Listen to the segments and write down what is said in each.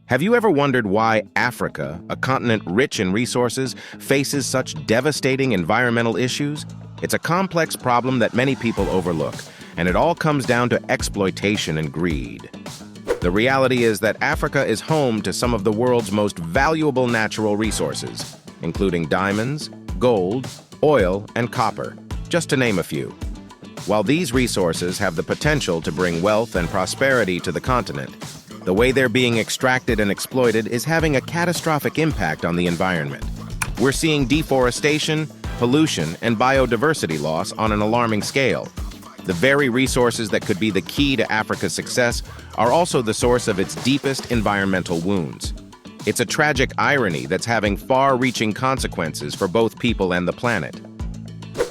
Have you ever wondered why Africa, a continent rich in resources, faces such devastating environmental issues? It's a complex problem that many people overlook, and it all comes down to exploitation and greed. The reality is that Africa is home to some of the world's most valuable natural resources, including diamonds, gold, oil, and copper, just to name a few. While these resources have the potential to bring wealth and prosperity to the continent, the way they're being extracted and exploited is having a catastrophic impact on the environment. We're seeing deforestation, pollution, and biodiversity loss on an alarming scale. The very resources that could be the key to Africa's success are also the source of its deepest environmental wounds. It's a tragic irony that's having far-reaching consequences for both people and the planet.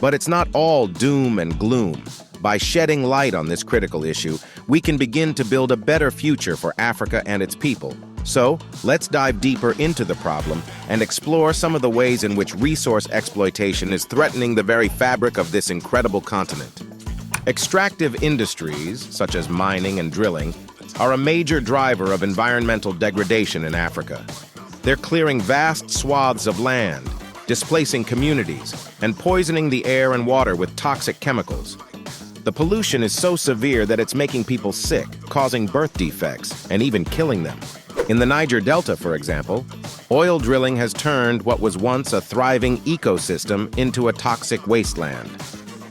But it's not all doom and gloom. By shedding light on this critical issue, we can begin to build a better future for Africa and its people. So, let's dive deeper into the problem and explore some of the ways in which resource exploitation is threatening the very fabric of this incredible continent. Extractive industries, such as mining and drilling, are a major driver of environmental degradation in Africa. They're clearing vast swaths of land, displacing communities, and poisoning the air and water with toxic chemicals. The pollution is so severe that it's making people sick, causing birth defects, and even killing them. In the Niger Delta, for example, oil drilling has turned what was once a thriving ecosystem into a toxic wasteland.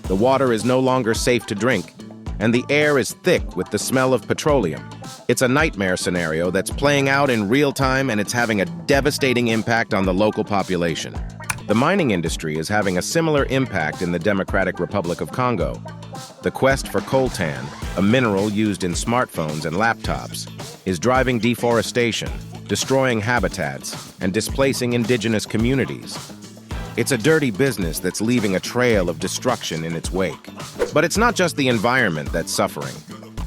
The water is no longer safe to drink, and the air is thick with the smell of petroleum. It's a nightmare scenario that's playing out in real time, and it's having a devastating impact on the local population. The mining industry is having a similar impact in the Democratic Republic of Congo. The quest for coltan, a mineral used in smartphones and laptops, is driving deforestation, destroying habitats, and displacing indigenous communities. It's a dirty business that's leaving a trail of destruction in its wake. But it's not just the environment that's suffering.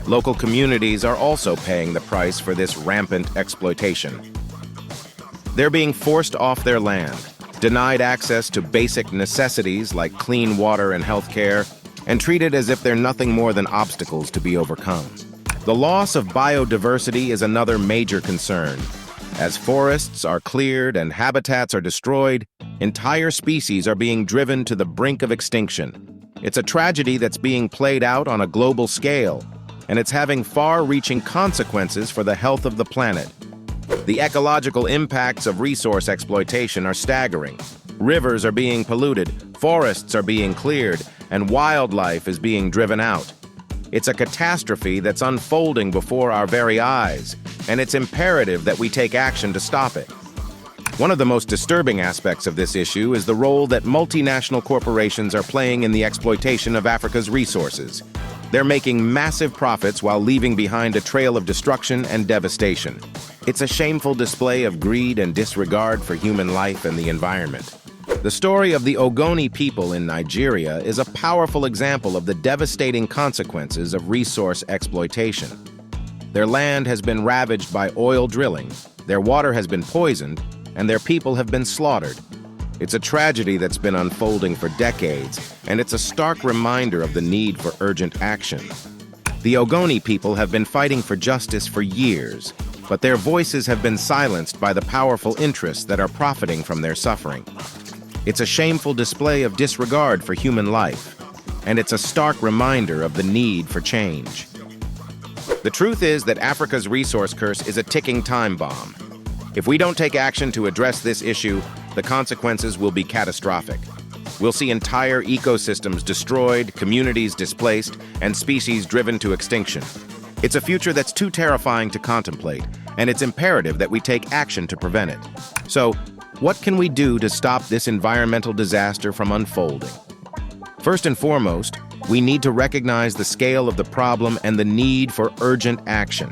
Local communities are also paying the price for this rampant exploitation. They're being forced off their land, denied access to basic necessities like clean water and health care, and treated as if they're nothing more than obstacles to be overcome. The loss of biodiversity is another major concern. As forests are cleared and habitats are destroyed, entire species are being driven to the brink of extinction. It's a tragedy that's being played out on a global scale, and it's having far-reaching consequences for the health of the planet. The ecological impacts of resource exploitation are staggering. Rivers are being polluted, forests are being cleared, and wildlife is being driven out. It's a catastrophe that's unfolding before our very eyes, and it's imperative that we take action to stop it. One of the most disturbing aspects of this issue is the role that multinational corporations are playing in the exploitation of Africa's resources. They're making massive profits while leaving behind a trail of destruction and devastation. It's a shameful display of greed and disregard for human life and the environment. The story of the Ogoni people in Nigeria is a powerful example of the devastating consequences of resource exploitation. Their land has been ravaged by oil drilling, their water has been poisoned, and their people have been slaughtered. It's a tragedy that's been unfolding for decades, and it's a stark reminder of the need for urgent action. The Ogoni people have been fighting for justice for years, but their voices have been silenced by the powerful interests that are profiting from their suffering. It's a shameful display of disregard for human life, and it's a stark reminder of the need for change. The truth is that Africa's resource curse is a ticking time bomb. If we don't take action to address this issue, the consequences will be catastrophic. We'll see entire ecosystems destroyed, communities displaced, and species driven to extinction. It's a future that's too terrifying to contemplate, and it's imperative that we take action to prevent it. So, what can we do to stop this environmental disaster from unfolding? First and foremost, we need to recognize the scale of the problem and the need for urgent action.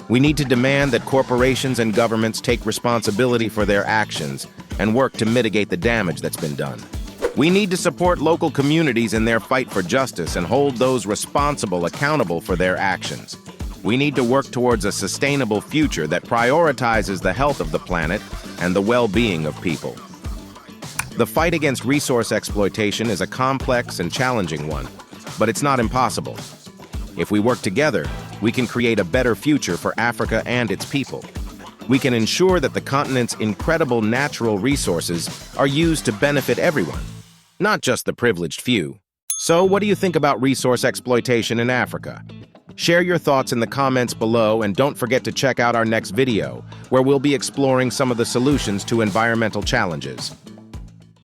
We need to demand that corporations and governments take responsibility for their actions and work to mitigate the damage that's been done. We need to support local communities in their fight for justice and hold those responsible accountable for their actions. We need to work towards a sustainable future that prioritizes the health of the planet and the well-being of people. The fight against resource exploitation is a complex and challenging one, but it's not impossible. If we work together, we can create a better future for Africa and its people. we can ensure that the continent's incredible natural resources are used to benefit everyone, not just the privileged few. So, what do you think about resource exploitation in Africa? Share your thoughts in the comments below, and don't forget to check out our next video, where we'll be exploring some of the solutions to environmental challenges.